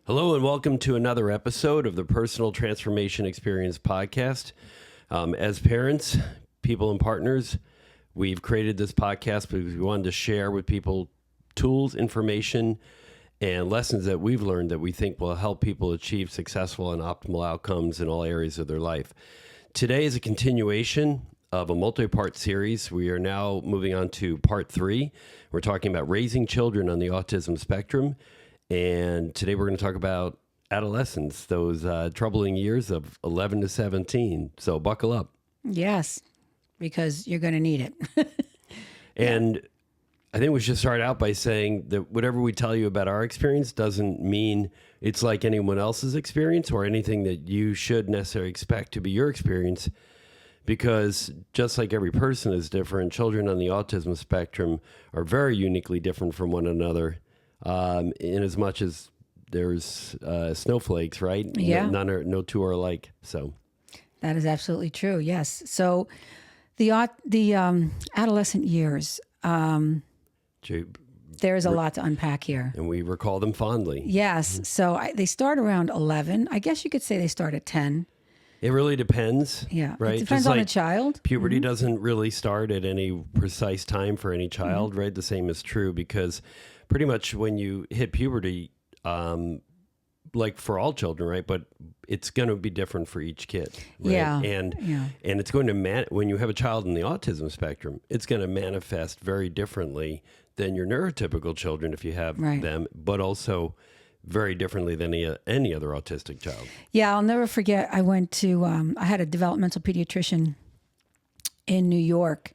Hello and welcome to another episode of the Personal Transformation Experience podcast. As parents, people, and partners, we've created this podcast because we wanted to share with people tools, information, and lessons that we've learned that we think will help people achieve successful and optimal outcomes in all areas of their life. Today is a continuation of a multi-part series. We are now moving on to part 3. We're talking about raising children on the autism spectrum. And today we're going to talk about adolescence, those troubling years of 11 to 17. So buckle up. Yes, because you're going to need it. And I think we should start out by saying that whatever we tell you about our experience doesn't mean it's like anyone else's experience or anything that you should necessarily expect to be your experience. Because just like every person is different, children on the autism spectrum are very uniquely different from one another. In as much as there's snowflakes, right? Yeah. No two are alike. So that is absolutely true. Yes. So the adolescent years, there's a lot to unpack here. And we recall them fondly. Yes. Mm-hmm. So they start around 11. I guess you could say they start at 10. It really depends. Yeah. Right. It depends on the child. Puberty mm-hmm. doesn't really start at any precise time for any child, mm-hmm. right? The same is true because pretty much when you hit puberty, like for all children, right? But it's going to be different for each kid. Right? Yeah. And it's going to, when you have a child in the autism spectrum, it's going to manifest very differently than your neurotypical children if you have them, but also very differently than any other autistic child. Yeah, I'll never forget. I went to, I had a developmental pediatrician in New York.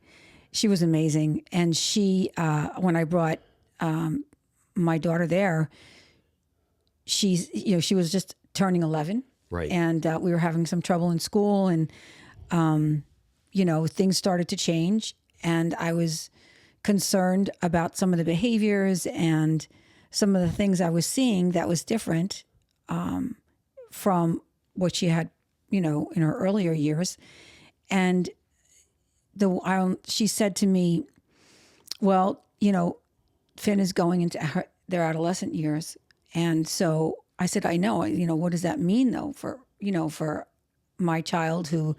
She was amazing. And she, when I brought my daughter there, she was just turning 11. Right. And we were having some trouble in school and, things started to change. And I was concerned about some of the behaviors and some of the things I was seeing that was different from what she had, in her earlier years. And she said to me, well, Finn is going into their adolescent years. And so I said, I know, what does that mean though for my child who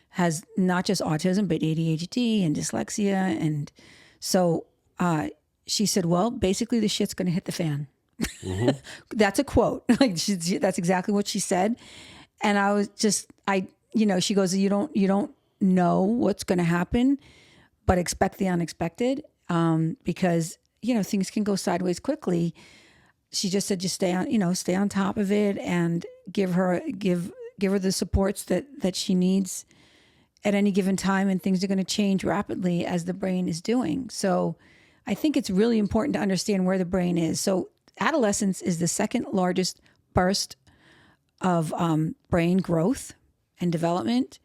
has not just autism, but ADHD and dyslexia. And so, she said, well, basically the shit's going to hit the fan. Mm-hmm. That's a quote. That's exactly what she said. And I was just, she goes, you don't know what's going to happen, but expect the unexpected. Because, things can go sideways quickly. She just said, just stay on top of it and give her the supports that she needs at any given time. And things are going to change rapidly as the brain is doing. So I think it's really important to understand where the brain is. So adolescence is the second largest burst of brain growth and development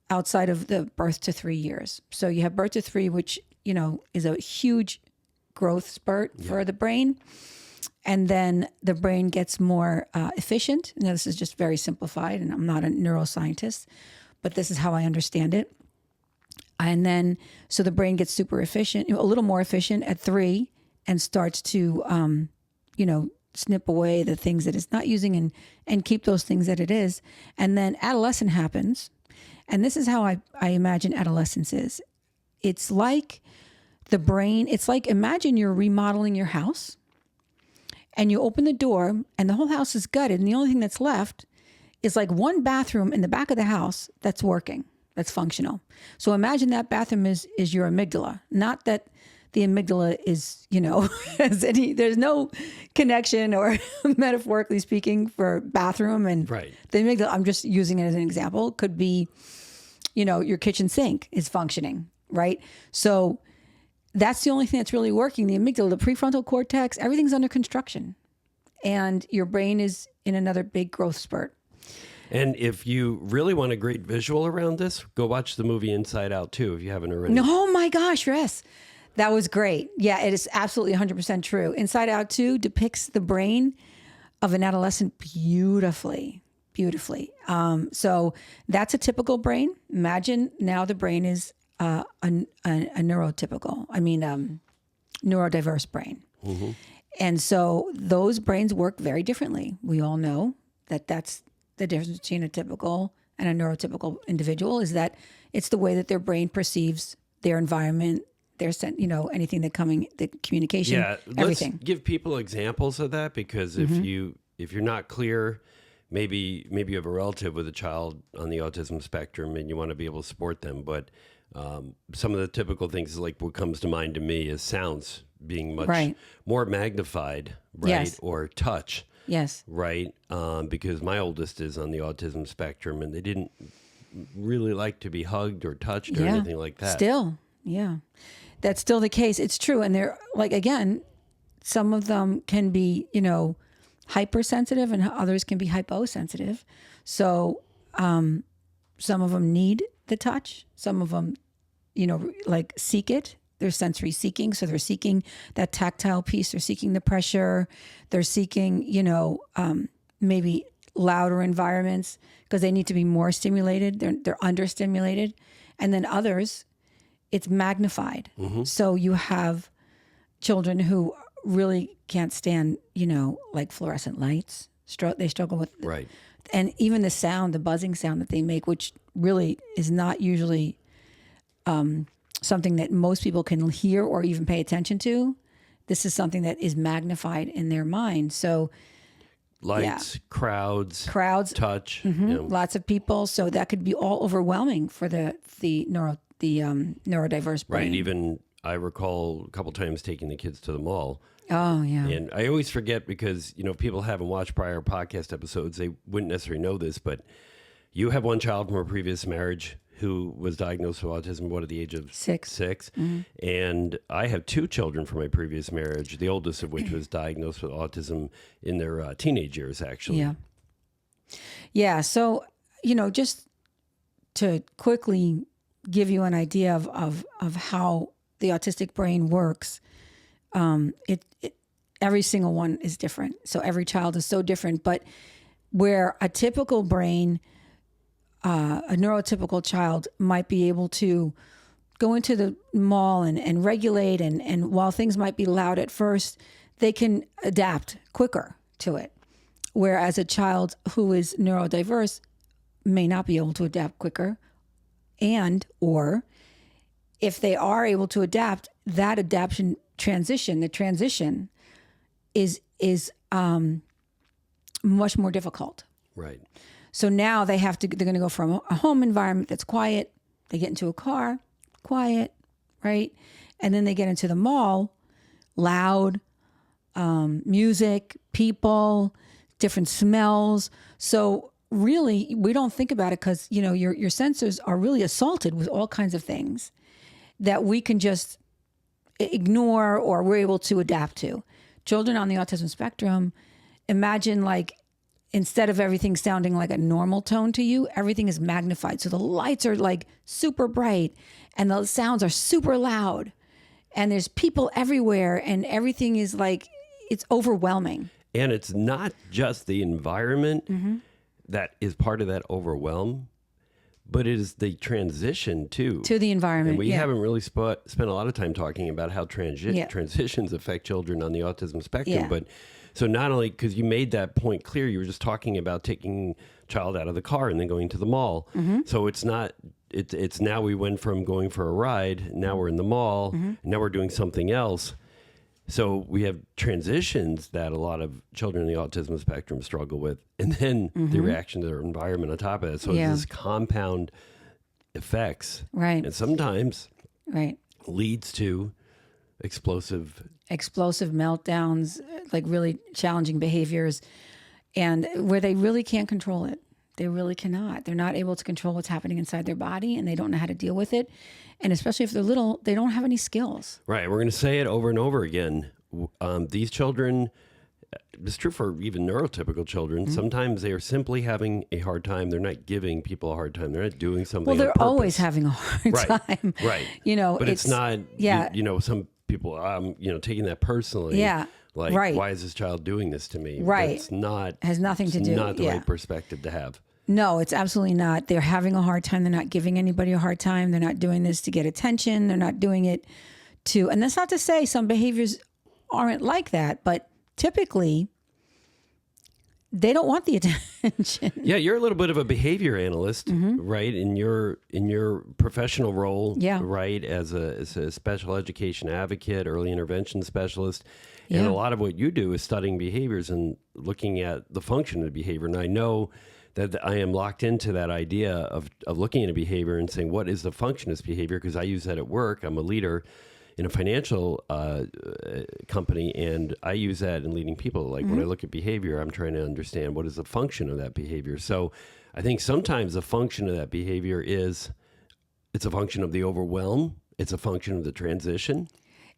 outside of the birth to 3 years. So you have birth to 3, which, is a huge growth spurt for the brain. And then the brain gets more efficient. Now, this is just very simplified, and I'm not a neuroscientist, but this is how I understand it. And then, so the brain gets super efficient, a little more efficient at 3 and starts to, snip away the things that it's not using and keep those things that it is. And then adolescence happens. And this is how I imagine adolescence is. It's like the brain, imagine you're remodeling your house and you open the door and the whole house is gutted. And the only thing that's left is like one bathroom in the back of the house that's working. That's functional. So imagine that bathroom is your amygdala. Not that the amygdala is, there's no connection or metaphorically speaking for bathroom and the amygdala. I'm just using it as an example. Could be, your kitchen sink is functioning, right? So that's the only thing that's really working. The amygdala, the prefrontal cortex, everything's under construction. And your brain is in another big growth spurt. And if you really want a great visual around this, go watch the movie Inside Out 2 if you haven't already. No, oh my gosh, yes. That was great. Yeah, it is absolutely 100% true. Inside Out 2 depicts the brain of an adolescent beautifully. So that's a typical brain. Imagine now the brain is a neurodiverse brain. Mm-hmm. And so those brains work very differently. We all know that that's the difference between a typical and a neurotypical individual, is that it's the way that their brain perceives their environment, their anything the communication, everything. Let's give people examples of that, because if you're not clear, maybe you have a relative with a child on the autism spectrum and you want to be able to support them, but some of the typical things, like what comes to mind to me, is sounds being much more magnified, right? Yes. Or touch. Yes. Right. Because my oldest is on the autism spectrum, and they didn't really like to be hugged or touched or anything like that. Still, yeah. That's still the case. It's true. And they're again, some of them can be, hypersensitive and others can be hyposensitive. So some of them need the touch. Some of them, seek it. They're sensory seeking. So they're seeking that tactile piece. They're seeking the pressure. They're seeking, maybe louder environments because they need to be more stimulated. They're understimulated. And then others, it's magnified. Mm-hmm. So you have children who really can't stand, like fluorescent lights. They struggle with, right. And even the sound, the buzzing sound that they make, which really is not usually something that most people can hear or even pay attention to. This is something that is magnified in their mind. So lights, crowds, touch, lots of people. So that could be all overwhelming for the neurodiverse brain. Right. Even I recall a couple times taking the kids to the mall. Oh, yeah. And I always forget because, people haven't watched prior podcast episodes. They wouldn't necessarily know this, but you have one child from a previous marriage who was diagnosed with autism, at the age of 6. Mm-hmm. And I have 2 children from my previous marriage, the oldest of which was diagnosed with autism in their teenage years, actually. Yeah. Yeah. So, just to quickly give you an idea of how the autistic brain works, every single one is different. So every child is so different. But where a typical brain, a neurotypical child might be able to go into the mall and regulate, and while things might be loud at first, they can adapt quicker to it. Whereas a child who is neurodiverse may not be able to adapt quicker, or if they are able to adapt, that adaptation the transition is much more difficult. Right. So now they're going to go from a home environment that's quiet. They get into a car, quiet, right? And then they get into the mall, loud, music, people, different smells. So really, we don't think about it because, your senses are really assaulted with all kinds of things that we can just ignore or we're able to adapt to. Children on the autism spectrum, imagine instead of everything sounding like a normal tone to you, everything is magnified. So the lights are super bright and the sounds are super loud and there's people everywhere and everything is it's overwhelming. And it's not just the environment that is part of that overwhelm, but it is the transition to the environment. And we haven't really spent a lot of time talking about how transitions affect children on the autism spectrum. Yeah. But so not only, because you made that point clear, you were just talking about taking child out of the car and then going to the mall. Mm-hmm. So it's not, it's now we went from going for a ride, now we're in the mall, now we're doing something else. So we have transitions that a lot of children in the autism spectrum struggle with, and then the reaction to their environment on top of it. So it's this compound effects. Right. And sometimes leads to explosive meltdowns, really challenging behaviors, and where they really can't control it. They really cannot. They're not able to control what's happening inside their body, and they don't know how to deal with it. And especially if they're little, they don't have any skills. Right. We're going to say it over and over again. These children, it's true for even neurotypical children, sometimes they are simply having a hard time. They're not giving people a hard time. They're not doing something on they're purpose. Always having a hard time. Right. But it's not, some people, taking that personally. Yeah. Why is this child doing this to me? Right. It's not. Has nothing to do. It's not the right perspective to have. No, it's absolutely not. They're having a hard time. They're not giving anybody a hard time. They're not doing this to get attention. They're not doing it and that's not to say some behaviors aren't like that, but typically they don't want the attention. Yeah, you're a little bit of a behavior analyst, right? In your professional role, Yeah. right? As a special education advocate, early intervention specialist. And Yeah. a lot of what you do is studying behaviors and looking at the function of the behavior. And I know that I am locked into that idea of looking at a behavior and saying, what is the function of this behavior? Because I use that at work. I'm a leader in a financial company, and I use that in leading people. Like when I look at behavior, I'm trying to understand what is the function of that behavior. So I think sometimes the function of that behavior it's a function of the overwhelm. It's a function of the transition.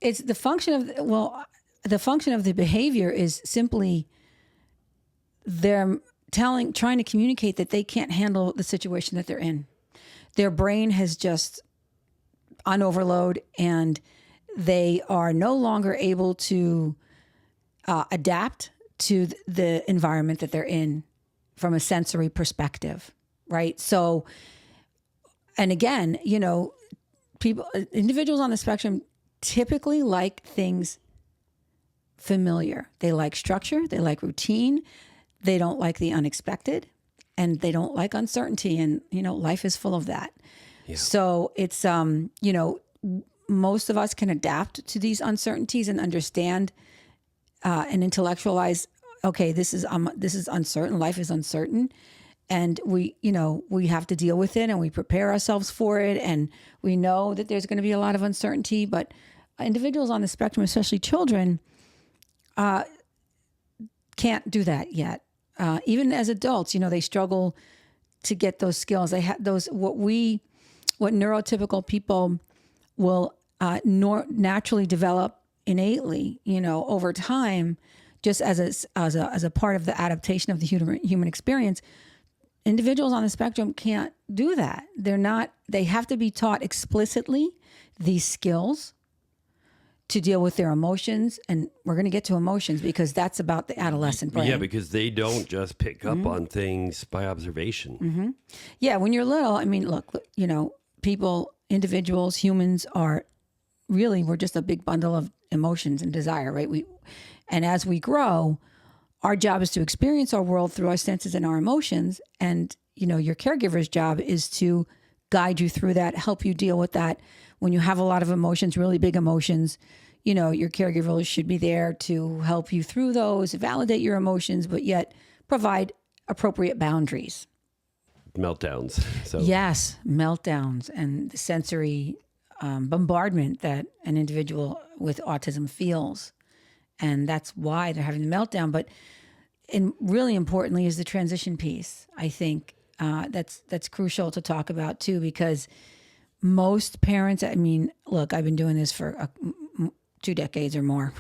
It's the function of, the function of the behavior is simply them trying to communicate that they can't handle the situation that they're in. Their brain has just on overload, and they are no longer able to adapt to the environment that they're in from a sensory perspective, right? So, and again, individuals on the spectrum typically like things familiar. They like structure, they like routine, they don't like the unexpected, and they don't like uncertainty. And, life is full of that. Yeah. So it's, most of us can adapt to these uncertainties and understand and intellectualize, okay, this is uncertain. Life is uncertain. And we have to deal with it, and we prepare ourselves for it. And we know that there's going to be a lot of uncertainty, but individuals on the spectrum, especially children, can't do that yet. Even as adults, they struggle to get those skills. They have what neurotypical people will naturally develop innately, over time, just as a part of the adaptation of the human experience. Individuals on the spectrum can't do that. They have to be taught explicitly these skills to deal with their emotions. And we're going to get to emotions because that's about the adolescent brain. Yeah, because they don't just pick up on things by observation. Yeah, when you're little, look, people, individuals, humans we're just a big bundle of emotions and desire, right? And as we grow, our job is to experience our world through our senses and our emotions. And, your caregiver's job is to guide you through that, help you deal with that. When you have a lot of emotions, really big emotions, your caregiver should be there to help you through those, validate your emotions, but yet provide appropriate boundaries. Meltdowns. So Yes, meltdowns and the sensory bombardment that an individual with autism feels. And that's why they're having the meltdown. But really importantly is the transition piece. I think that's crucial to talk about too, because most parents, look, I've been doing this for 2 decades or more.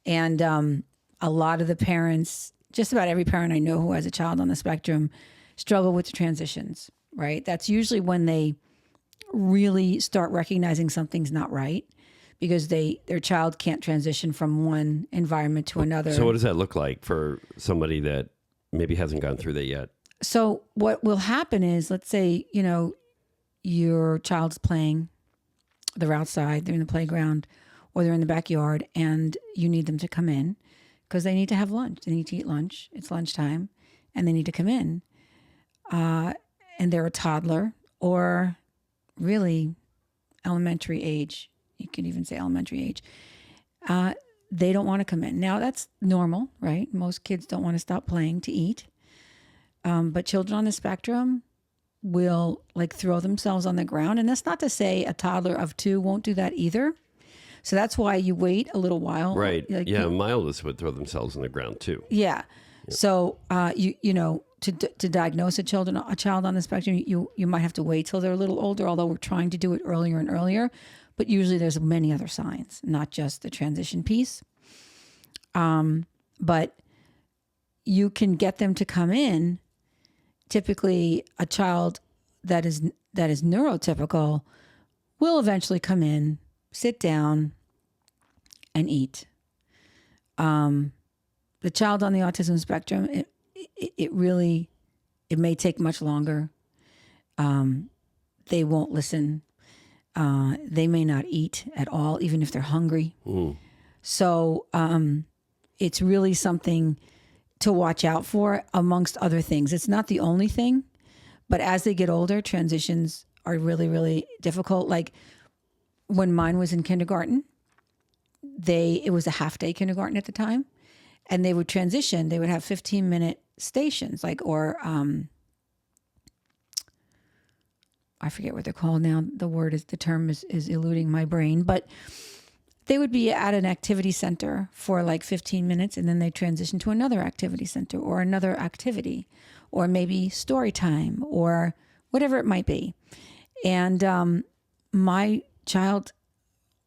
And a lot of the parents, just about every parent I know who has a child on the spectrum, struggle with the transitions, right? That's usually when they really start recognizing something's not right, because their child can't transition from one environment to another. So what does that look like for somebody that maybe hasn't gone through that yet? So what will happen is, let's say, your child's playing, they're outside, they're in the playground, or they're in the backyard, and you need them to come in because they need to have lunch. They need to eat lunch. It's lunchtime, and they need to come in. And they're a toddler, or really elementary age. You could even say elementary age. They don't want to come in. Now, that's normal, right? Most kids don't want to stop playing to eat. But children on the spectrum will throw themselves on the ground. And that's not to say a toddler of 2 won't do that either. So that's why you wait a little while. Right. My oldest would throw themselves on the ground too. Yeah. So, to diagnose a child on the spectrum, you might have to wait till they're a little older, although we're trying to do it earlier and earlier. But usually there's many other signs, not just the transition piece. But you can get them to come in. Typically, a child that is neurotypical will eventually come in, sit down, and eat. The child on the autism spectrum, it may take much longer. They won't listen. They may not eat at all, even if they're hungry. So it's really something to watch out for amongst other things. It's not the only thing, but as they get older, transitions are really, really difficult. Like when mine was in kindergarten, it was a half-day kindergarten at the time, and they would transition. They would have 15-minute stations, I forget what they're called now. The term is eluding my brain, but they would be at an activity center for like 15 minutes, and then they transition to another activity center or another activity, or maybe story time or whatever it might be. And my child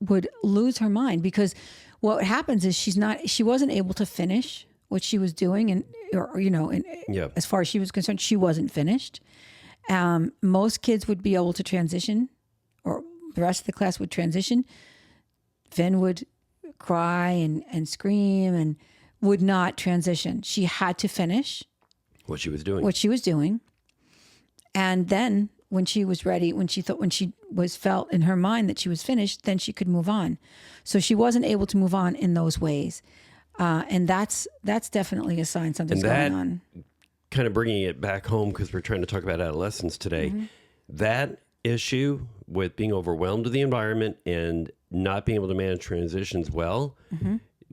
would lose her mind because what happens is she wasn't able to finish what she was doing, and as far as she was concerned, she wasn't finished. Most kids would be able to transition, or the rest of the class would transition. Finn would cry and scream and would not transition. She had to finish what she was doing. And then when she was ready, when she felt in her mind that she was finished, then she could move on. So she wasn't able to move on in those ways. And that's definitely a sign something's going on. Kind of bringing it back home, because we're trying to talk about adolescence today. Mm-hmm. That issue with being overwhelmed with the environment and not being able to manage transitions well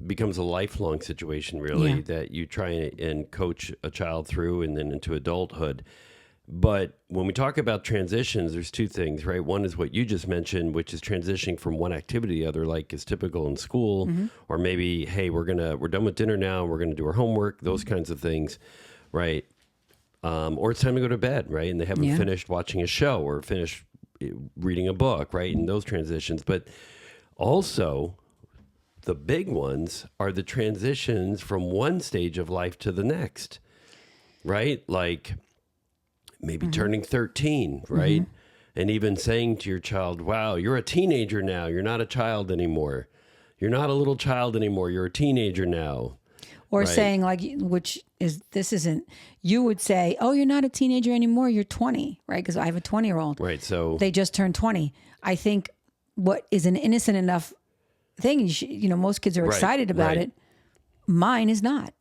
becomes a lifelong situation, really, that you try and coach a child through and then into adulthood. But when we talk about transitions, there's two things, right? One is what you just mentioned, which is transitioning from one activity to the other, like is typical in school, or maybe, hey, we're done with dinner now, we're going to do our homework, those kinds of things. Right. Or it's time to go to bed, right? And they haven't finished watching a show or finished reading a book, right? And those transitions. But also, the big ones are the transitions from one stage of life to the next, right? Like maybe turning 13, right? And even saying to your child, wow, you're a teenager now. You're not a child anymore. You're not a little child anymore. You're a teenager now. Or saying you would say, oh, you're not a teenager anymore, you're 20, right? Because I have a 20-year-old. Right, so they just turned 20. I think what is an innocent enough thing, most kids are excited about it. Mine is not.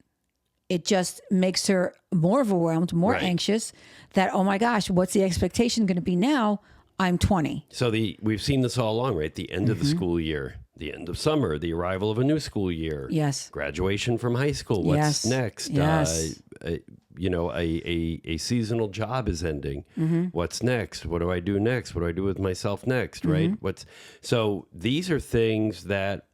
It just makes her more overwhelmed, more anxious that, oh my gosh, what's the expectation going to be now? I'm 20. So we've seen this all along, right? The end of the school year, the end of summer, the arrival of a new school year. Yes. Graduation from high school. What's next? Yes. A seasonal job is ending. What's next? What do I do next? What do I do with myself next? Right? So these are things that,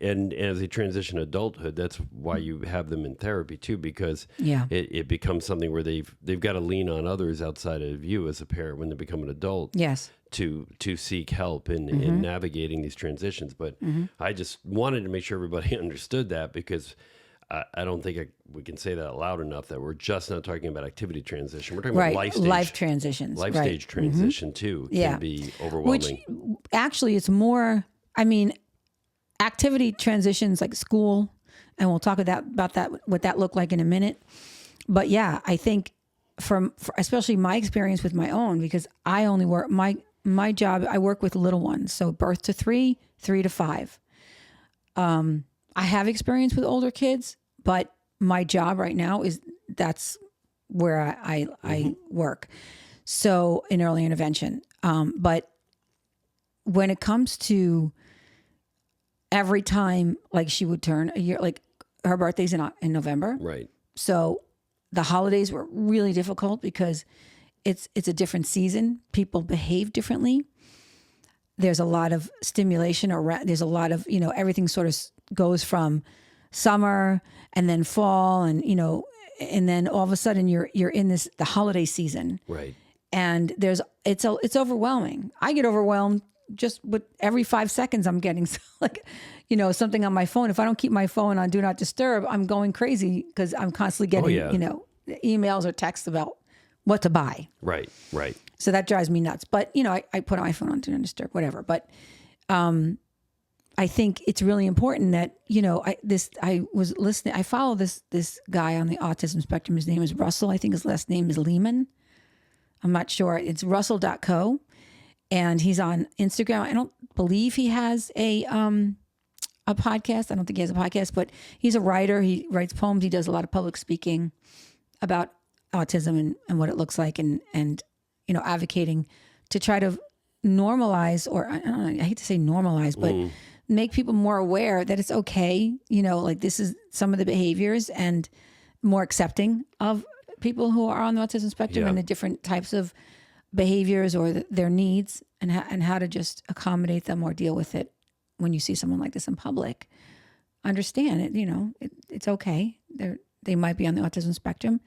and as they transition to adulthood, that's why you have them in therapy too, because it becomes something where they've got to lean on others outside of you as a parent when they become an adult. Yes. To seek help in navigating these transitions. But I just wanted to make sure everybody understood that, because I don't think we can say that loud enough, that we're just not talking about activity transition. We're talking about life transitions. Life stage transition too can be overwhelming. Which actually it's more, activity transitions like school, and we'll talk about that, what that looked like in a minute. But yeah, I think from especially my experience with my own, because I only work, my job, I work with little ones. So birth to 3 to 5. I have experience with older kids, but my job right now that's where I work. So in early intervention. But when it comes to every time, like she would turn a year, like her birthday's in November. Right. So the holidays were really difficult because it's a different season. People behave differently. There's a lot of stimulation, or there's a lot of, everything sort of goes from summer and then fall, and, and then all of a sudden you're in the holiday season. Right. And it's overwhelming. I get overwhelmed just with every 5 seconds I'm getting something on my phone. If I don't keep my phone on Do Not Disturb, I'm going crazy because I'm constantly getting, emails or texts about what to buy. Right. So that drives me nuts. But, I put my phone on Do Not Disturb, whatever. But I think it's really important that, I was listening. I follow this guy on the autism spectrum. His name is Russell. I think his last name is Lehman. I'm not sure. It's russell.co. And he's on Instagram. I don't believe he has a a podcast. I don't think he has a podcast, but he's a writer. He writes poems. He does a lot of public speaking about autism and what it looks like and advocating to try to normalize, or I don't know, I hate to say normalize, but make people more aware that it's okay. Like this is some of the behaviors and more accepting of people who are on the autism spectrum and the different types of behaviors or their needs and how to just accommodate them or deal with it when you see someone like this in public. Understand it, it's okay. They might be on the autism spectrum,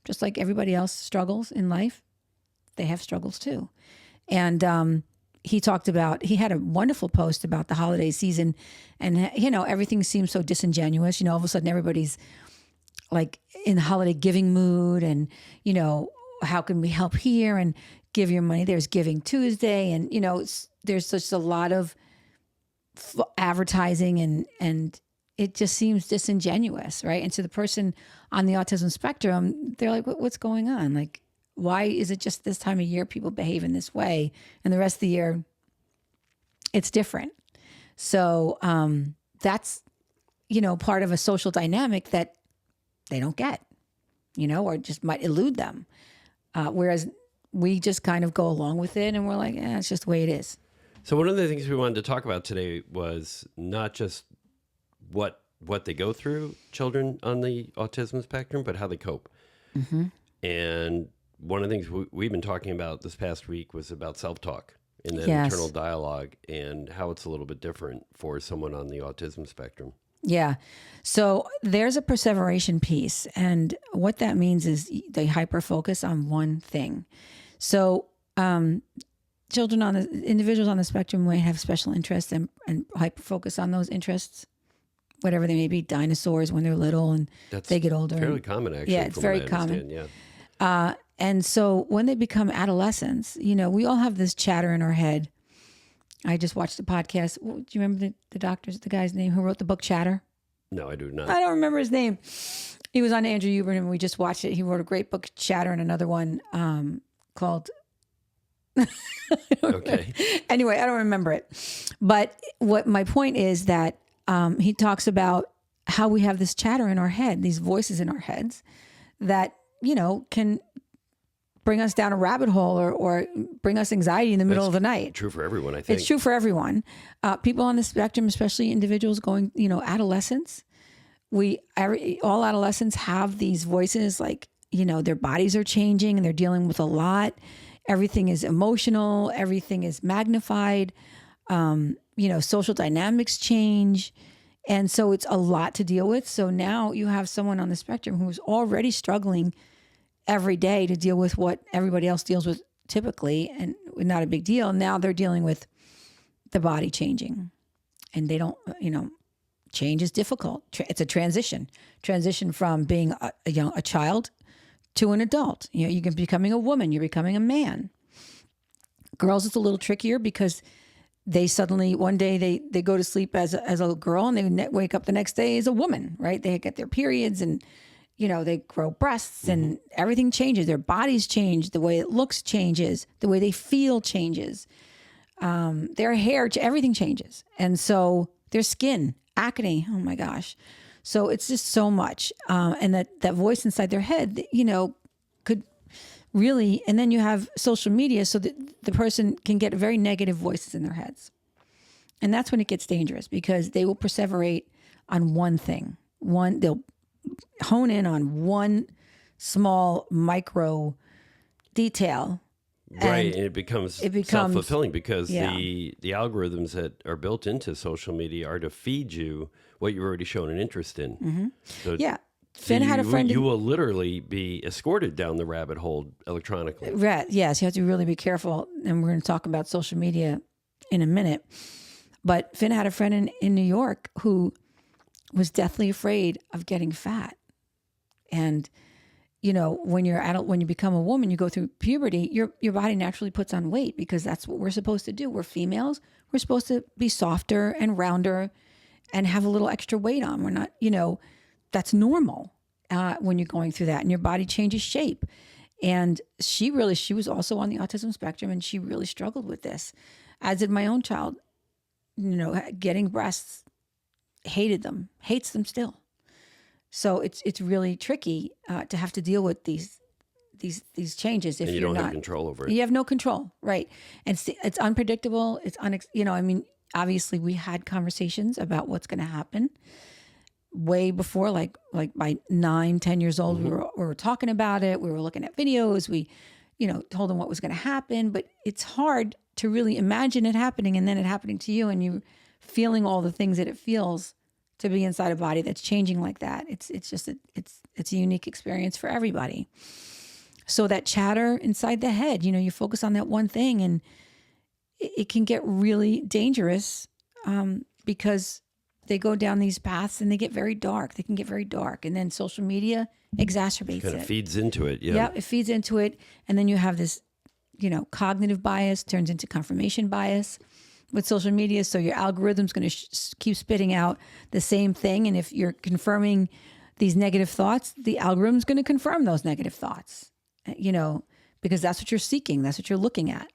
just like everybody else struggles in life. They have struggles too. And he had a wonderful post about the holiday season and, everything seems so disingenuous. All of a sudden everybody's like in the holiday giving mood and, how can we help here and give your money? There's Giving Tuesday. And, there's just a lot of advertising and it just seems disingenuous. Right. And so the person on the autism spectrum, they're like, what's going on? Like, why is it just this time of year people behave in this way and the rest of the year it's different? So that's, part of a social dynamic that they don't get, or just might elude them. Whereas we just kind of go along with it and we're like, it's just the way it is. So one of the things we wanted to talk about today was not just what they go through, children on the autism spectrum, but how they cope. Mm-hmm. And one of the things we've been talking about this past week was about self-talk and that internal dialogue and how it's a little bit different for someone on the autism spectrum. Yeah. So there's a perseveration piece. And what that means is they hyper-focus on one thing. So individuals on the spectrum might have special interests and hyper-focus on those interests, whatever they may be, dinosaurs when they're little and they get older. Fairly common, actually. Yeah, it's very common. Yeah. And so when they become adolescents, we all have this chatter in our head. I just watched a podcast. Do you remember the guy's name who wrote the book Chatter? No, I do not. I don't remember his name. He was on Andrew Huberman and we just watched it. He wrote a great book, Chatter, and another one called... Okay. Anyway, I don't remember it. But what my point is that he talks about how we have this chatter in our head, these voices in our heads that, can bring us down a rabbit hole or bring us anxiety in the middle of the night. True for everyone, I think. It's true for everyone. People on the spectrum, especially individuals going, adolescence. All adolescents have these voices like, their bodies are changing and they're dealing with a lot. Everything is emotional. Everything is magnified. Social dynamics change. And so it's a lot to deal with. So now you have someone on the spectrum who's already struggling every day to deal with what everybody else deals with typically and not a big deal. Now they're dealing with the body changing and they don't, change is difficult. It's a transition from being a child to an adult. You can becoming a woman, you're becoming a man. Girls, it's a little trickier because they suddenly, one day they go to sleep as a girl and they wake up the next day as a woman, right? They get their periods and, they grow breasts and everything changes. Their bodies change. The way it looks changes. The way they feel changes. Their hair, everything changes. And so their skin, acne, oh my gosh. So it's just so much. And that voice inside their head, could really, and then you have social media so that the person can get very negative voices in their heads. And that's when it gets dangerous because they will perseverate on one thing. They'll hone in on one small micro detail. Right, and it becomes self-fulfilling because the algorithms that are built into social media are to feed you what you're already shown an interest in. Mm-hmm. So Finn had a friend. You will literally be escorted down the rabbit hole electronically. Right. Yes, you have to really be careful. And we're going to talk about social media in a minute. But Finn had a friend in New York who was deathly afraid of getting fat. And when you become a woman, you go through puberty, your body naturally puts on weight because that's what we're supposed to do. We're females. We're supposed to be softer and rounder and have a little extra weight on. We're not, that's normal when you're going through that and your body changes shape. And she was also on the autism spectrum and she really struggled with this, as did my own child, getting breasts hated them, hates them still. So it's really tricky to have to deal with these changes if and you you're don't not have control over it. You have no control, right? And it's unpredictable. It's I mean, obviously we had conversations about what's going to happen way before, like by 9, 10 years old, we were talking about it. We were looking at videos. We, told them what was going to happen, but it's hard to really imagine it happening and then it happening to you and you feeling all the things that it feels to be inside a body that's changing like that. It's just it's a unique experience for everybody. So that chatter inside the head, you focus on that one thing and it can get really dangerous because they go down these paths and they get very dark. They can get very dark. And then social media exacerbates Kind it. of feeds into it. Yeah. Yeah, it feeds into it. And then you have this, cognitive bias turns into confirmation bias with social media. So your algorithm's going to keep spitting out the same thing. And if you're confirming these negative thoughts, the algorithm's going to confirm those negative thoughts, because that's what you're seeking. That's what you're looking at.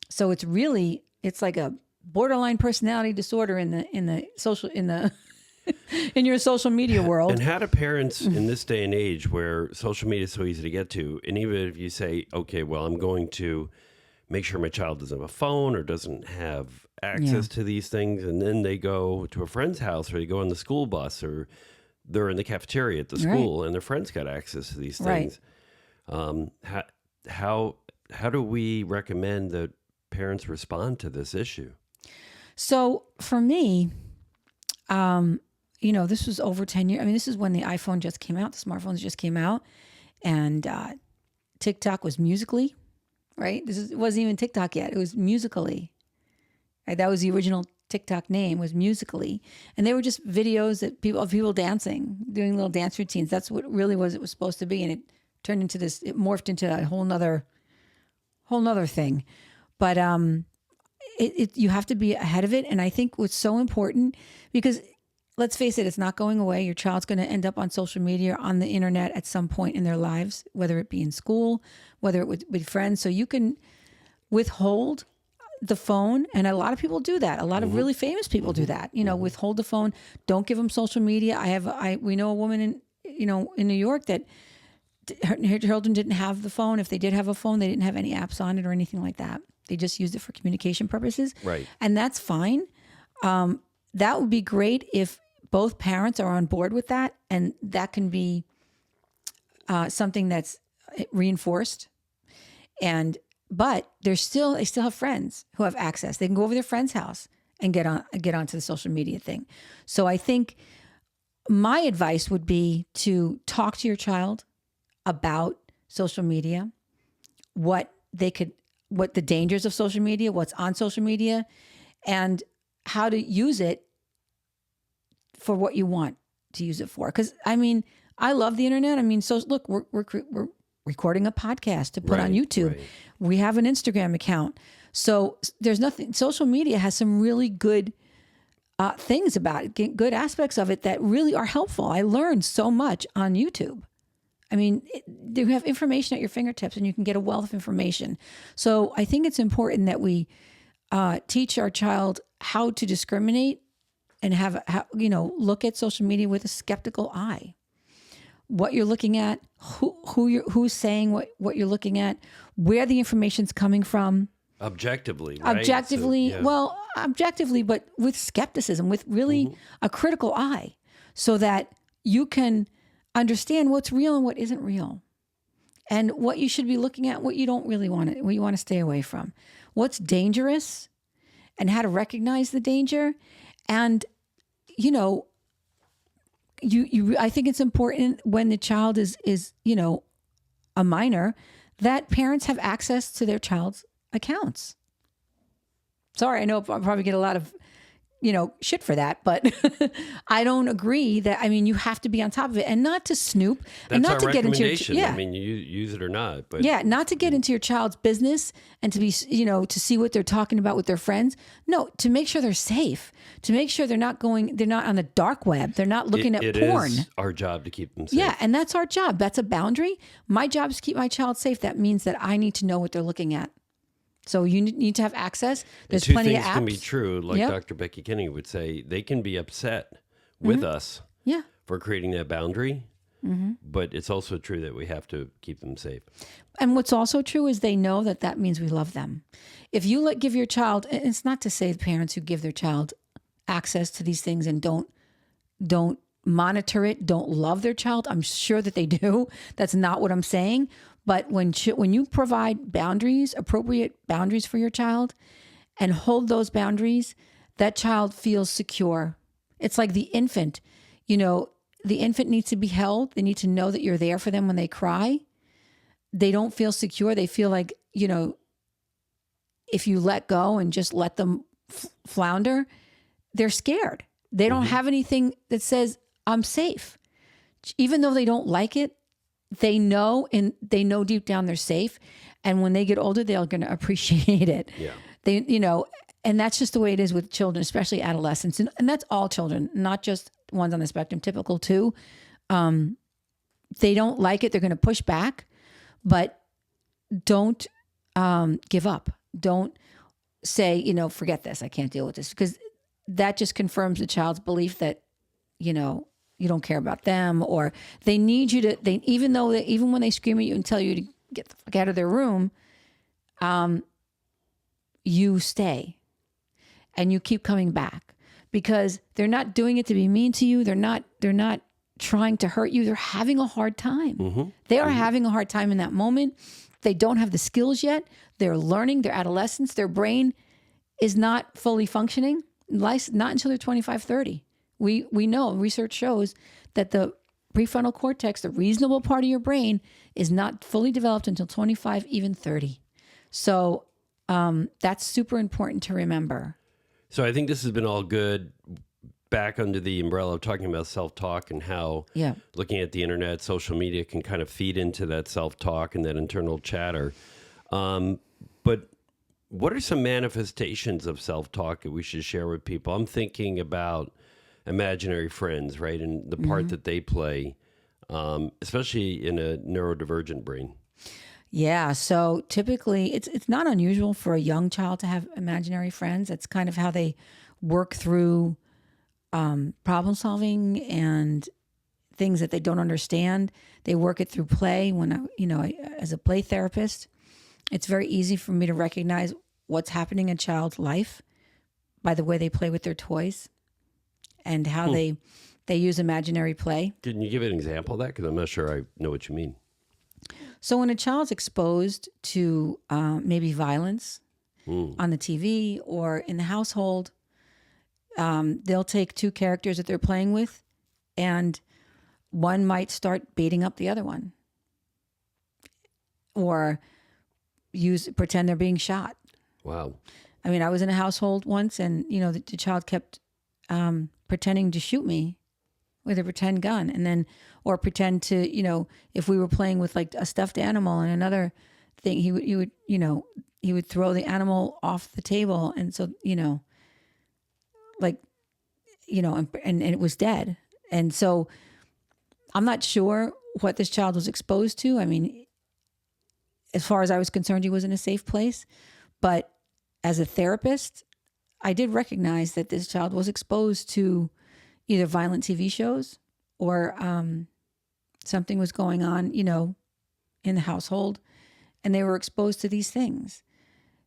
So it's like a borderline personality disorder in your social media world. And how do parents in this day and age where social media is so easy to get to, and even if you say, okay, well, I'm going to make sure my child doesn't have a phone or doesn't have access to these things, and then they go to a friend's house or they go on the school bus or they're in the cafeteria at the school and their friends got access to these things. How do we recommend that parents respond to this issue? So for me, this was over 10 years. I mean, this is when the iPhone just came out, the smartphones just came out, and TikTok was Musical.ly, right? It wasn't even TikTok yet. It was Musical.ly. Right? That was the original TikTok name, was Musical.ly. And they were just videos of people dancing, doing little dance routines. That's what it really was. It was supposed to be. And it turned into this, it morphed into a whole nother thing. But you have to be ahead of it. And I think what's so important, because let's face it, it's not going away. Your child's going to end up on social media or on the internet at some point in their lives, whether it be in school, whether it would be friends. So you can withhold the phone. And a lot of people do that. A lot of really famous people do that, withhold the phone. Don't give them social media. We know a woman in New York that her children didn't have the phone. If they did have a phone, they didn't have any apps on it or anything like that. They just used it for communication purposes. Right. And that's fine. That would be great if both parents are on board with that. And that can be something that's reinforced. But they still have friends who have access. They can go over their friend's house and get onto the social media thing. So I think my advice would be to talk to your child about social media, what the dangers of social media, what's on social media, and how to use it for what you want to use it for. Because I love the internet. So look, we're recording a podcast to put on YouTube. Right. We have an Instagram account. So there's nothing. Social media has some really good things about it, good aspects of it that really are helpful. I learned so much on YouTube. You have information at your fingertips and you can get a wealth of information. So I think it's important that we teach our child how to discriminate and look at social media with a skeptical eye. What you're looking at, who's saying what you're looking at, where the information's coming from. Objectively, right? Objectively, but with skepticism, with really a critical eye, so that you can understand what's real and what isn't real, and what you should be looking at, what you don't really want to, what you want to stay away from, what's dangerous, and how to recognize the danger. And I think it's important when the child is a minor that parents have access to their child's accounts. Sorry, I know I'll probably get a lot of shit for that, but I don't agree that, you have to be on top of it and not to snoop and not to get into your, you use it or not, but not to get into your child's business and to be, to see what they're talking about with their friends. No, to make sure they're safe, to make sure they're not on the dark web. They're not looking at porn. It is our job to keep them safe. Yeah. And that's our job. That's a boundary. My job is to keep my child safe. That means that I need to know what they're looking at. So you need to have access. There's plenty of apps. Two things can be true, like Dr. Becky Kinney would say. They can be upset with us Yeah. for creating that boundary. But it's also true that we have to keep them safe. And what's also true is they know that that means we love them. If you give your child, and it's not to say parents who give their child access to these things and don't monitor it, don't love their child. I'm sure that they do. That's not what I'm saying. But when you provide boundaries, appropriate boundaries for your child, and hold those boundaries, that child feels secure. It's like the infant, the infant needs to be held. They need to know that you're there for them when they cry. They don't feel secure. They feel like, if you let go and just let them flounder, they're scared. They don't have anything that says, I'm safe. Even though they don't like it, they know, and they know deep down they're safe. And when they get older, they're going to appreciate it. Yeah. And that's just the way it is with children, especially adolescents. And that's all children, not just ones on the spectrum, typical too. They don't like it. They're going to push back, but don't give up. Don't say, forget this. I can't deal with this, because that just confirms the child's belief that, you don't care about them, or they need you to, even when they scream at you and tell you to get the fuck out of their room, you stay and you keep coming back, because they're not doing it to be mean to you. They're not trying to hurt you. They're having a hard time. They are having a hard time in that moment. They don't have the skills yet. They're learning. They're adolescents. Their brain is not fully functioning, not until they're 25, 30. We know, research shows that the prefrontal cortex, the reasonable part of your brain, is not fully developed until 25, even 30. So that's super important to remember. So I think this has been all good, back under the umbrella of talking about self-talk and how looking at the internet, social media can kind of feed into that self-talk and that internal chatter. But what are some manifestations of self-talk that we should share with people? I'm thinking about imaginary friends, right? And the part that they play, especially in a neurodivergent brain. Yeah. So typically it's not unusual for a young child to have imaginary friends. That's kind of how they work through problem solving and things that they don't understand. They work it through play. As a play therapist, it's very easy for me to recognize what's happening in a child's life by the way they play with their toys and how they use imaginary play. Can you give an example of that? Because I'm not sure I know what you mean. So when a child's exposed to maybe violence on the TV or in the household, they'll take two characters that they're playing with, and one might start beating up the other one, or pretend they're being shot. Wow. I mean, I was in a household once, and the child kept pretending to shoot me with a pretend gun, and then, or pretend to, if we were playing with like a stuffed animal and another thing, he would throw the animal off the table, and so and it was dead. And so I'm not sure what this child was exposed to. I mean, as far as I was concerned, he was in a safe place, but as a therapist, I did recognize that this child was exposed to either violent TV shows or something was going on, in the household, and they were exposed to these things.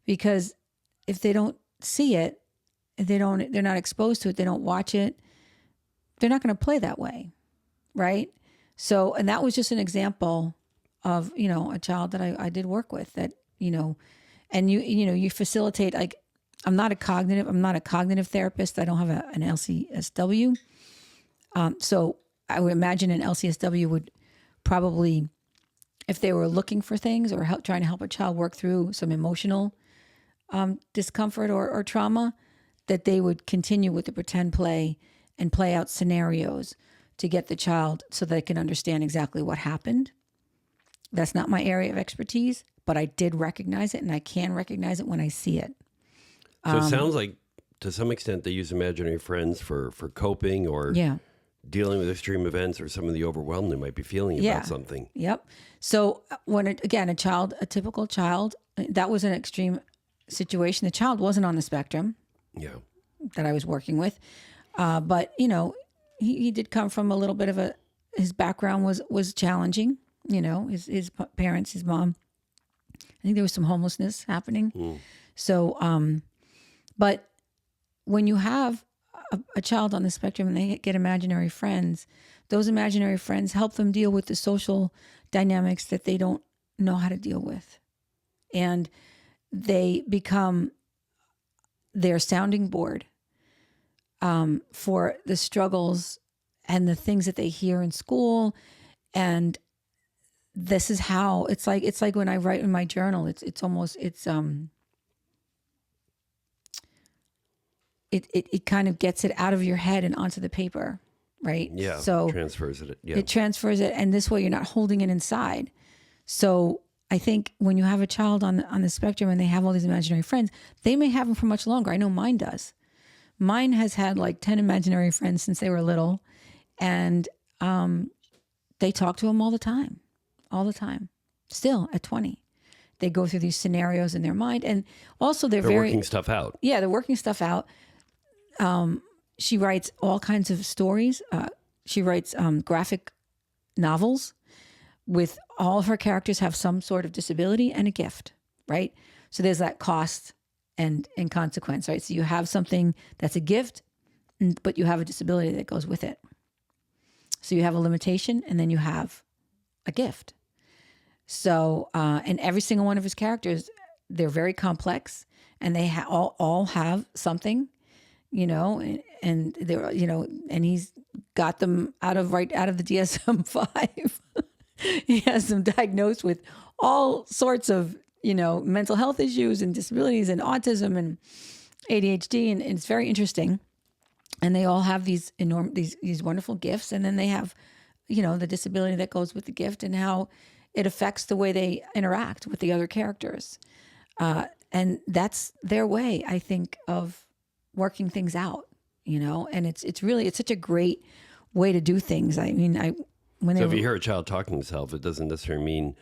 Because if they don't see it, if they're not exposed to it, they don't watch it, they're not going to play that way, right? So, and that was just an example of, a child that I did work with that, and you facilitate, like, I'm not a cognitive therapist. I don't have an LCSW. So I would imagine an LCSW would probably, if they were looking for things or trying to help a child work through some emotional discomfort or trauma, that they would continue with the pretend play and play out scenarios to get the child so they can understand exactly what happened. That's not my area of expertise, but I did recognize it, and I can recognize it when I see it. So it sounds like, to some extent, they use imaginary friends for coping or dealing with extreme events or some of the overwhelm they might be feeling about something. Yep. So when, a typical child, that was an extreme situation. The child wasn't on the spectrum that I was working with. But, he did come from a little bit of his background was challenging. His parents, his mom. I think there was some homelessness happening. So, but when you have a child on the spectrum and they get imaginary friends, those imaginary friends help them deal with the social dynamics that they don't know how to deal with. And they become their sounding board for the struggles and the things that they hear in school. And this is how it's like when I write in my journal, it kind of gets it out of your head and onto the paper, right? Yeah. So transfers it. Yeah. It transfers it, and this way you're not holding it inside. So I think when you have a child on the spectrum and they have all these imaginary friends, they may have them for much longer. I know mine does. Mine has had like 10 imaginary friends since they were little, and they talk to them all the time. Still at 20. They go through these scenarios in their mind, and also they're working stuff out. Yeah, they're working stuff out. She writes all kinds of stories. She writes graphic novels with all of her characters have some sort of disability and a gift, right? So there's that cost and consequence, right? So you have something that's a gift, but you have a disability that goes with it. So you have a limitation, and then you have a gift. So, and every single one of his characters, they're very complex, and they all have something, and they're, and he's got them out of the DSM-5. He has them diagnosed with all sorts of, mental health issues and disabilities and autism and ADHD, and it's very interesting. And they all have these wonderful gifts, and then they have, the disability that goes with the gift and how it affects the way they interact with the other characters. And that's their way, I think, of working things out, and it's such a great way to do things. I mean, if you hear a child talking to himself, it doesn't necessarily mean,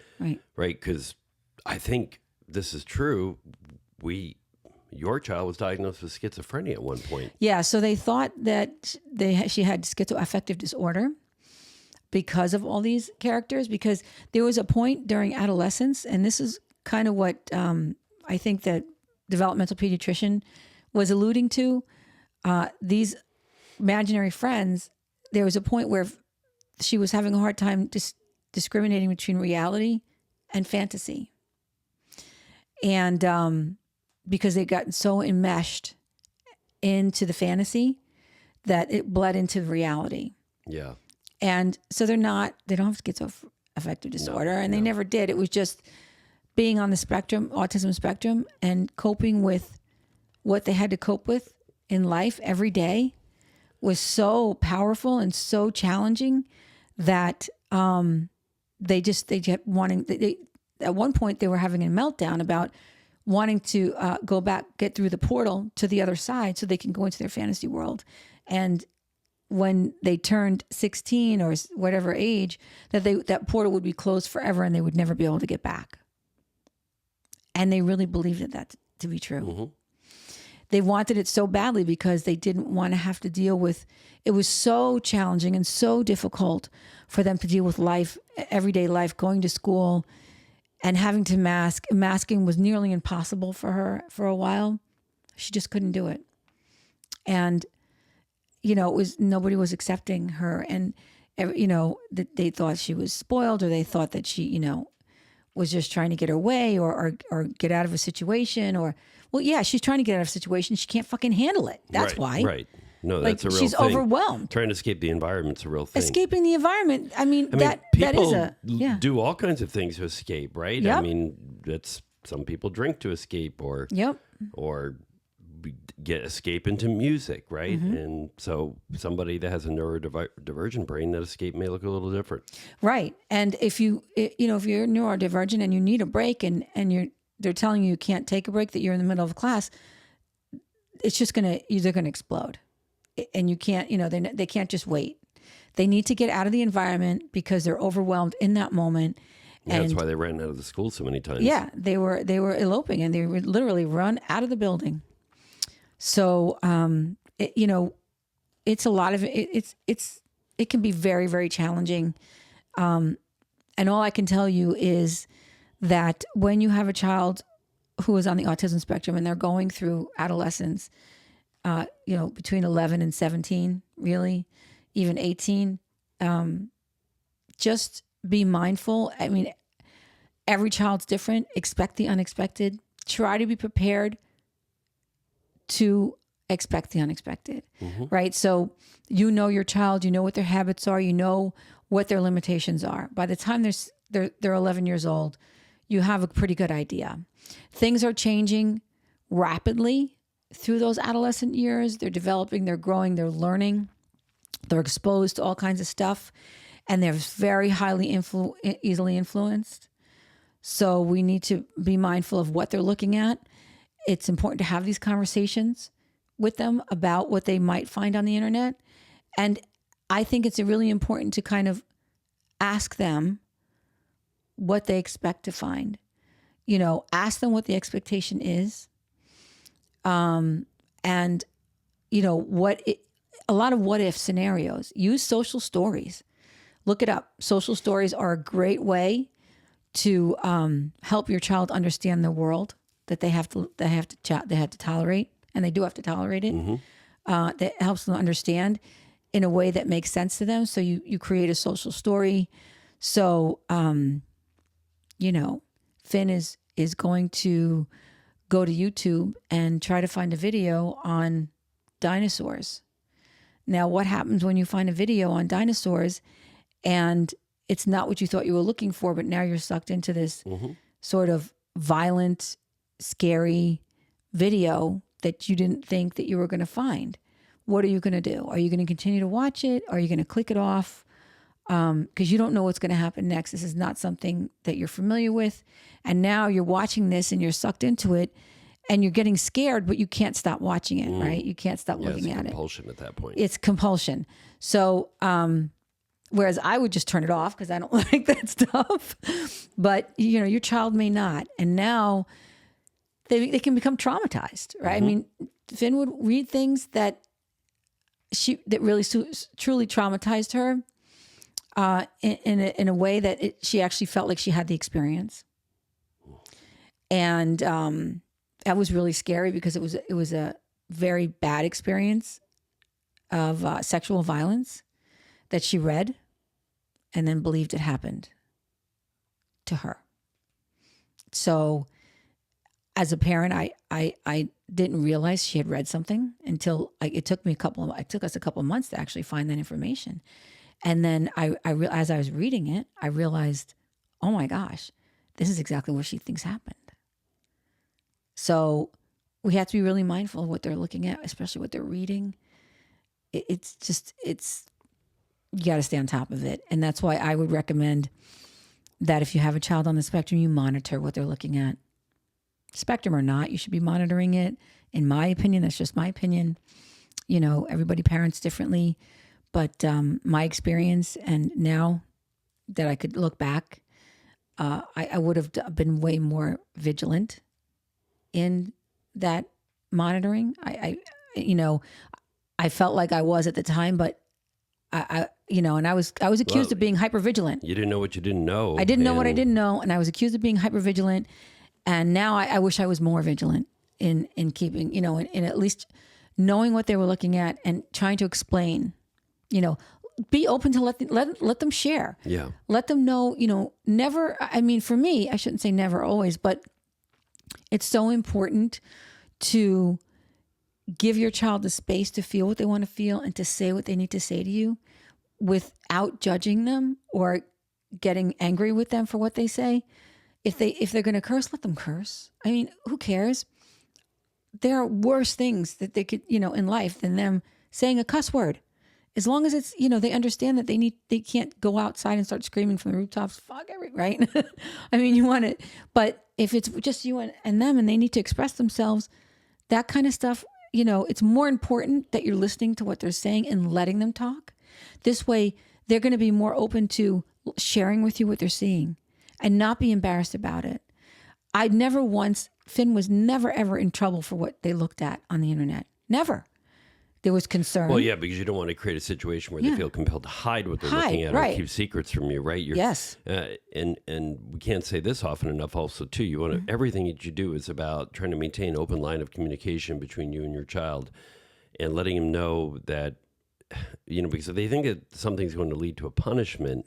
right? Because I think this is true. Your child was diagnosed with schizophrenia at one point. Yeah, so they thought that she had schizoaffective disorder because of all these characters, because there was a point during adolescence, and this is kind of what I think that developmental pediatrician was alluding to. These imaginary friends, there was a point where she was having a hard time discriminating between reality and fantasy. And because they'd gotten so enmeshed into the fantasy that it bled into reality. Yeah. And so they don't have schizoaffective disorder, and they never did. It was just being on the spectrum, autism spectrum, and coping with what they had to cope with in life every day was so powerful and so challenging that they kept wanting. At one point, they were having a meltdown about wanting to go back, get through the portal to the other side so they can go into their fantasy world. And when they turned 16 or whatever age, that portal would be closed forever and they would never be able to get back. And they really believed that to be true. Mm-hmm. They wanted it so badly because they didn't want to have to deal with, it was so challenging and so difficult for them to deal with life, everyday life, going to school and having to mask. Masking was nearly impossible for her for a while. She just couldn't do it. And, nobody was accepting her. And, they thought she was spoiled, or they thought that she, was just trying to get her way or get out of a situation, or, well, yeah, she's trying to get out of a situation. She can't fucking handle it. That's why. Right. No, that's a real thing. She's overwhelmed. Trying to escape the environment's a real thing. Escaping the environment. That is do all kinds of things to escape, right? Yep. I mean, some people drink to escape, or escape into music, right? Mm-hmm. And so somebody that has a neurodivergent brain, that escape may look a little different. Right. And if you're neurodivergent and you need a break, and they're telling you can't take a break, that you're in the middle of a class, it's just they're gonna explode. And you can't, they can't just wait. They need to get out of the environment because they're overwhelmed in that moment. Yeah, and that's why they ran out of the school so many times. Yeah, they were eloping, and they were literally run out of the building. So, it's a lot of it can be very, very challenging. And all I can tell you is that when you have a child who is on the autism spectrum and they're going through adolescence, between 11 and 17, really, even 18, just be mindful. I mean, every child's different. Expect the unexpected. Try to be prepared to expect the unexpected, right? So you know your child, you know what their habits are, you know what their limitations are. By the time they're 11 years old, you have a pretty good idea. Things are changing rapidly through those adolescent years. They're developing, they're growing, they're learning, they're exposed to all kinds of stuff, and they're very highly easily influenced. So we need to be mindful of what they're looking at. It's important to have these conversations with them about what they might find on the internet. And I think it's really important to kind of ask them what they expect to find. Ask them what the expectation is. And, a lot of what if scenarios. Use social stories. Look it up. Social stories are a great way to help your child understand the world that they have to tolerate, and they do have to tolerate it. That helps them understand in a way that makes sense to them. So you create a social story. So Finn is going to go to YouTube and try to find a video on dinosaurs. Now, what happens when you find a video on dinosaurs and it's not what you thought you were looking for, but now you're sucked into this sort of violent, scary video that you didn't think that you were going to find? What are you going to do? Are you going to continue to watch it? Are you going to click it off? Because you don't know what's going to happen next. This is not something that you're familiar with. And now you're watching this and you're sucked into it and you're getting scared, but you can't stop watching it, right? You can't stop looking at it. It's compulsion at that point. It's compulsion. So, whereas I would just turn it off because I don't like that stuff. But, your child may not. And now they can become traumatized, right? I mean, Finn would read things that really truly traumatized her in a way that she actually felt like she had the experience. And that was really scary because it was a very bad experience of sexual violence that she read and then believed it happened to her. So as a parent, I didn't realize she had read something until it took us a couple of months to actually find that information. And then as I was reading it, I realized, oh my gosh, this is exactly what she thinks happened. So we have to be really mindful of what they're looking at, especially what they're reading. You got to stay on top of it. And that's why I would recommend that if you have a child on the spectrum, you monitor what they're looking at. Spectrum or not, you should be monitoring it. In my opinion, that's just my opinion. Everybody parents differently. But my experience, and now that I could look back, I would have been way more vigilant in that monitoring. I felt like I was at the time, but and I was accused of being hypervigilant. You didn't know what you didn't know. I didn't know what I didn't know, and I was accused of being hypervigilant. And now I wish I was more vigilant in keeping, in at least knowing what they were looking at and trying to explain. Be open to let them share. Yeah. Let them know, never, for me, I shouldn't say never always, but it's so important to give your child the space to feel what they want to feel and to say what they need to say to you without judging them or getting angry with them for what they say. If they're going to curse, let them curse. Who cares? There are worse things that they could, in life than them saying a cuss word. As long as it's, they understand that they can't go outside and start screaming from the rooftops, right? You want it. But if it's just you and them and they need to express themselves, that kind of stuff, it's more important that you're listening to what they're saying and letting them talk. This way, they're going to be more open to sharing with you what they're seeing and not be embarrassed about it. Finn was never, ever in trouble for what they looked at on the internet. Never. There was concern. Well, yeah, because you don't want to create a situation where they feel compelled to hide what they're looking at or keep secrets from you, right? Yes. And we can't say this often enough also, too. You want to, everything that you do is about trying to maintain an open line of communication between you and your child and letting them know that, because if they think that something's going to lead to a punishment,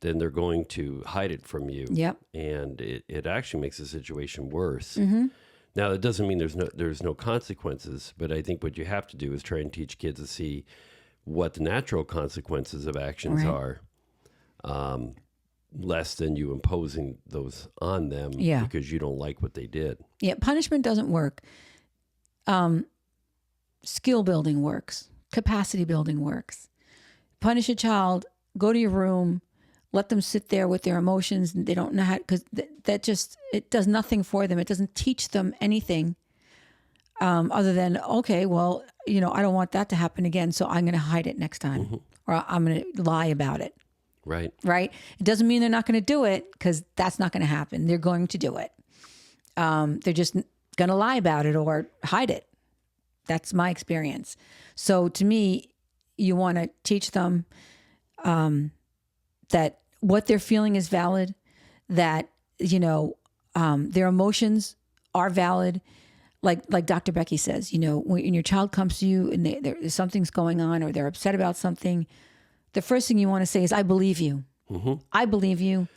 then they're going to hide it from you. Yep. And it actually makes the situation worse. Mm-hmm. Now, that doesn't mean there's no consequences, but I think what you have to do is try and teach kids to see what the natural consequences of actions are, less than you imposing those on them because you don't like what they did. Yeah, punishment doesn't work. Skill building works. Capacity building works. Punish a child, go to your room, let them sit there with their emotions. And they don't know how, because it does nothing for them. It doesn't teach them anything other than, okay, well, I don't want that to happen again, so I'm going to hide it next time, or I'm going to lie about it. Right. Right. It doesn't mean they're not going to do it, because that's not going to happen. They're going to do it. They're just going to lie about it or hide it. That's my experience. So to me, you want to teach them that what they're feeling is valid, that, their emotions are valid. Like Dr. Becky says, when your child comes to you and something's going on or they're upset about something, the first thing you want to say is, I believe you. Mm-hmm. I believe you.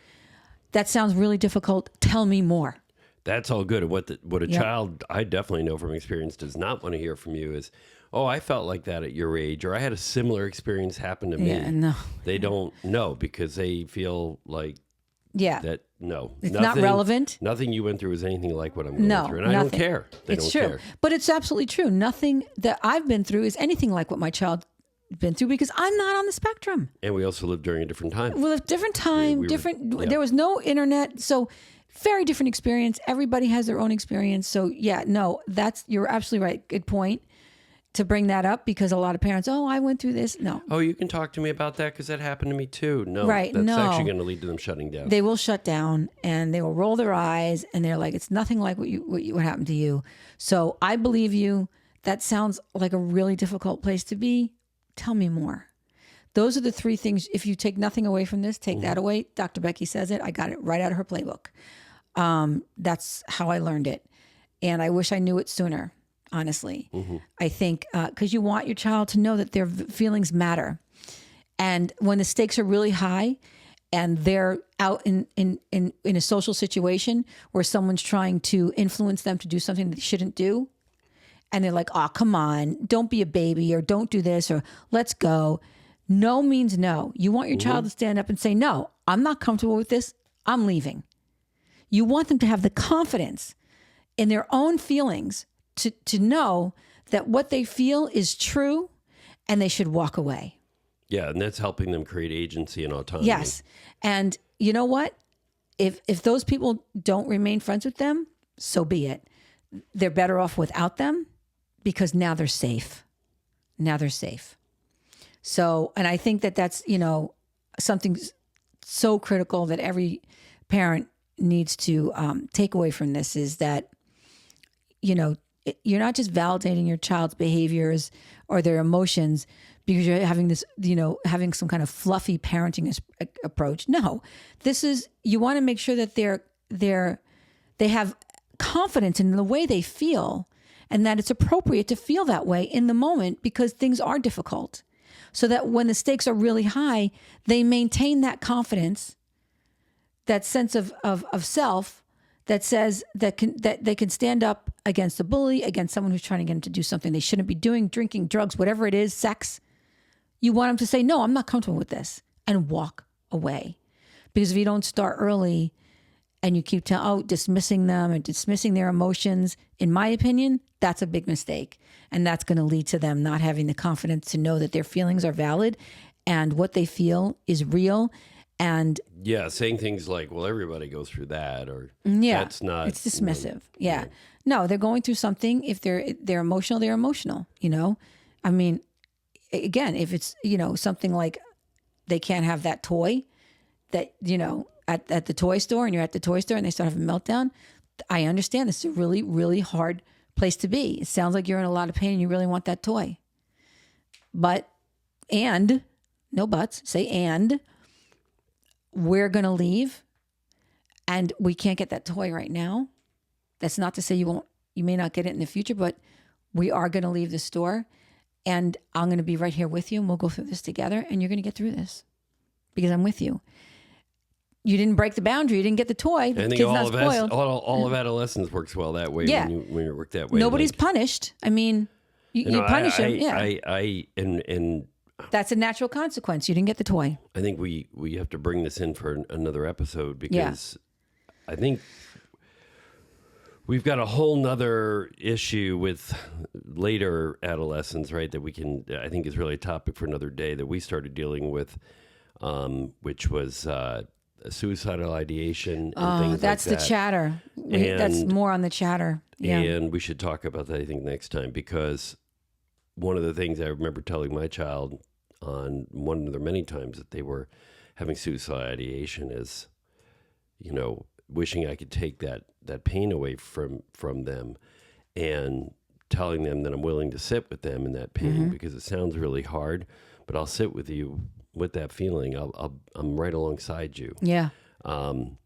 That sounds really difficult. Tell me more. That's all good. What a child, I definitely know from experience, does not want to hear from you is, oh, I felt like that at your age, or I had a similar experience happen to me. Yeah, no. They don't know because they feel like that, no. It's not relevant. Nothing you went through is anything like what I'm going through. And I don't care. It's true. But it's absolutely true. Nothing that I've been through is anything like what my child been through, because I'm not on the spectrum. And we also lived during a different time. We lived different time, there was no internet. So very different experience. Everybody has their own experience. So you're absolutely right. Good point to bring that up, because a lot of parents, I went through this. No. Oh, you can talk to me about that because that happened to me too. No, right. That's actually going to lead to them shutting down. They will shut down and they will roll their eyes and they're like, it's nothing like what happened to you. So I believe you. That sounds like a really difficult place to be. Tell me more. Those are the three things. If you take nothing away from this, take that away. Dr. Becky says it. I got it right out of her playbook. That's how I learned it. And I wish I knew it sooner, honestly. Mm-hmm. I think because you want your child to know that their feelings matter. And when the stakes are really high and they're out in a social situation where someone's trying to influence them to do something that they shouldn't do, and they're like, oh, come on, don't be a baby, or don't do this, or let's go. No means no. You want your child to stand up and say, no, I'm not comfortable with this. I'm leaving. You want them to have the confidence in their own feelings to know that what they feel is true and they should walk away. Yeah, and that's helping them create agency and autonomy. Yes. And you know what? If those people don't remain friends with them, so be it. They're better off without them, because now they're safe. Now they're safe. So, and I think that that's, something so critical that every parent needs to take away from this, is that, you're not just validating your child's behaviors or their emotions because you're having this, having some kind of fluffy parenting approach. No, you want to make sure that they have confidence in the way they feel, and that it's appropriate to feel that way in the moment, because things are difficult. So that when the stakes are really high, they maintain that confidence, that sense of self that says that they can stand up against a bully, against someone who's trying to get them to do something they shouldn't be doing, drinking, drugs, whatever it is, sex. You want them to say, no, I'm not comfortable with this, and walk away. Because if you don't start early and you keep dismissing them and dismissing their emotions, in my opinion, that's a big mistake. And that's going to lead to them not having the confidence to know that their feelings are valid and what they feel is real. And saying things like, well, everybody goes through that, or that's not. It's dismissive. No, they're going through something. If they're emotional, they're emotional. I mean, again, if it's, something like they can't have that toy that, at the toy store, and you're at the toy store and they start having a meltdown, I understand this is a really, really hard place to be. It sounds like you're in a lot of pain and you really want that toy. no buts, say, and we're going to leave and we can't get that toy right now. That's not to say you may not get it in the future, but we are going to leave the store and I'm going to be right here with you and we'll go through this together and you're going to get through this because I'm with you. You didn't break the boundary. You didn't get the toy. The I think kid's not spoiled. all of adolescence works well that way. Yeah. When you work that way. Nobody's punished. I mean, you punish him. Yeah. And that's a natural consequence. You didn't get the toy. I think we have to bring this in for another episode because I think we've got a whole nother issue with later adolescence, right? That I think is really a topic for another day that we started dealing with, which was suicidal ideation and things that's like that. the chatter. That's more on the chatter. Yeah. And we should talk about that, I think, next time, because one of the things I remember telling my child on one of the many times that they were having suicidal ideation is, wishing I could take that pain away from them and telling them that I'm willing to sit with them in that pain because it sounds really hard, but I'll sit with you with that feeling. I'm right alongside you. Yeah. And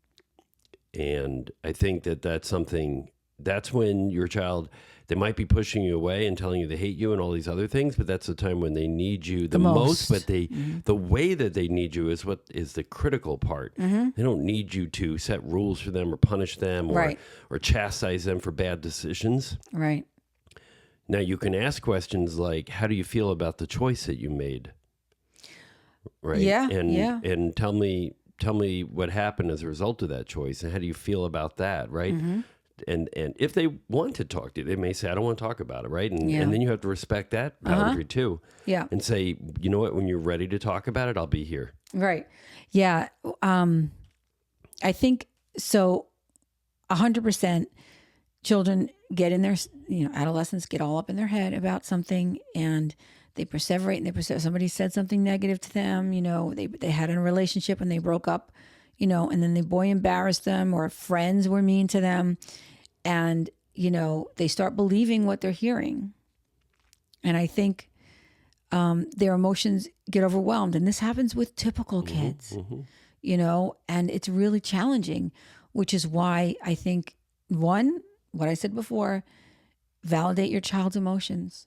I think that's something, that's when your child, they might be pushing you away and telling you they hate you and all these other things, but that's the time when they need you the most. But the way that they need you is what is the critical part. They don't need you to set rules for them or punish them or chastise them for bad decisions. Right. Now you can ask questions like, how do you feel about the choice that you made? Right. Yeah. And tell me what happened as a result of that choice, and how do you feel about that, right? And if they want to talk to you, they may say, I don't want to talk about it, right? And then you have to respect that boundary too. Yeah. And say, you know what, when you're ready to talk about it, I'll be here. Right. Yeah. I think so 100% children get in their, adolescents get all up in their head about something and they perseverate and somebody said something negative to them, they had a relationship and they broke up, and then the boy embarrassed them or friends were mean to them. And, they start believing what they're hearing. And I think their emotions get overwhelmed. And this happens with typical kids, and it's really challenging, which is why I think, one, what I said before, validate your child's emotions.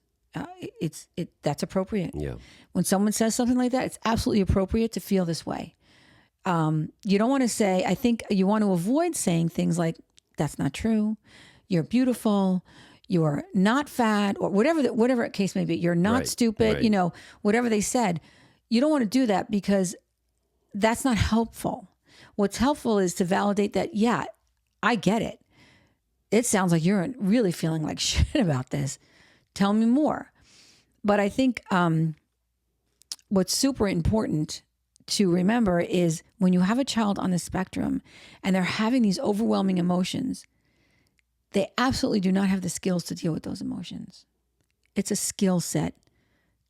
That's appropriate. Yeah. When someone says something like that, it's absolutely appropriate to feel this way. You don't want to say, I think you want to avoid saying things like, that's not true. You're beautiful. You're not fat, or whatever the case may be. You're not stupid, whatever they said. You don't want to do that because that's not helpful. What's helpful is to validate that, yeah, I get it. It sounds like you're really feeling like shit about this. Tell me more. But I think what's super important to remember is when you have a child on the spectrum and they're having these overwhelming emotions, they absolutely do not have the skills to deal with those emotions. It's a skill set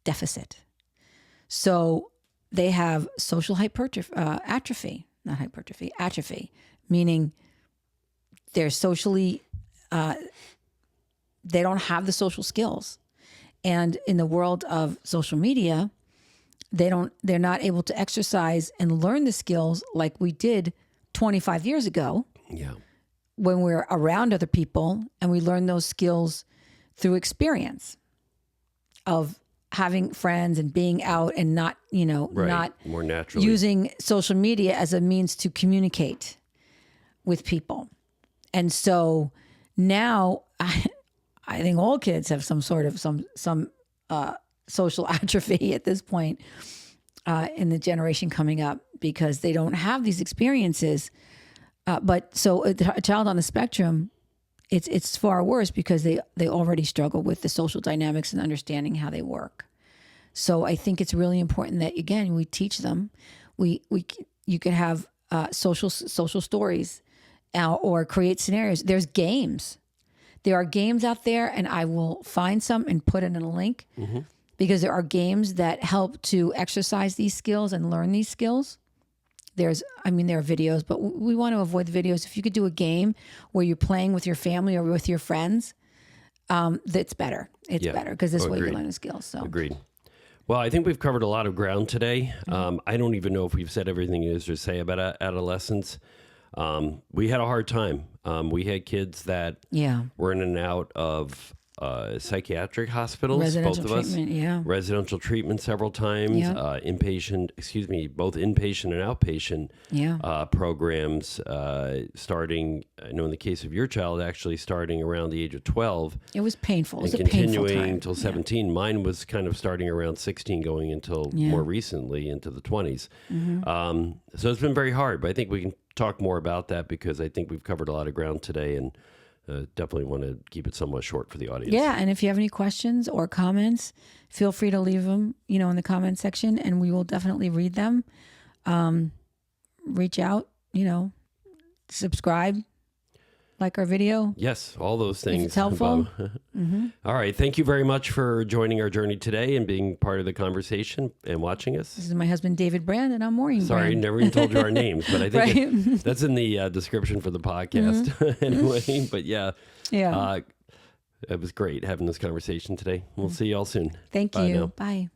deficit. So they have social atrophy, meaning they're socially, they don't have the social skills. And in the world of social media, they're not able to exercise and learn the skills like we did 25 years ago. Yeah. When we're around other people and we learn those skills through experience of having friends and being out and not, not more naturally using social media as a means to communicate with people. And so now I think all kids have some sort of some social atrophy at this point in the generation coming up because they don't have these experiences. But so a child on the spectrum, it's far worse because they already struggle with the social dynamics and understanding how they work. So I think it's really important that, again, we teach them. You could have social stories or create scenarios. There's games. There are games out there, and I will find some and put it in a link because there are games that help to exercise these skills and learn these skills. There are videos, but we want to avoid the videos. If you could do a game where you're playing with your family or with your friends, that's better. It's better because this way you learn the skills. So agreed. Well, I think we've covered a lot of ground today. I don't even know if we've said everything there is to say about adolescence. We had a hard time. We had kids that were in and out of psychiatric hospitals, Residential both of us. treatment, Residential treatment several times, both inpatient and outpatient programs, starting, I know in the case of your child, actually starting around the age of 12. It was painful. It was and a painful continuing time. until 17. Mine was kind of starting around 16, going until more recently into the 20s. So it's been very hard, but I think we can talk more about that because I think we've covered a lot of ground today, and definitely want to keep it somewhat short for the audience. Yeah, and if you have any questions or comments, feel free to leave them, in the comment section, and we will definitely read them. Reach out, subscribe, like our video. Yes, all those things. If it's helpful. All right. Thank you very much for joining our journey today and being part of the conversation and watching us. This is my husband, David Brand, and I'm Maureen Sorry, Brand. never even told you our names, but I think that's in the description for the podcast anyway. But it was great having this conversation today. We'll see you all soon. Thank Bye you. now. Bye.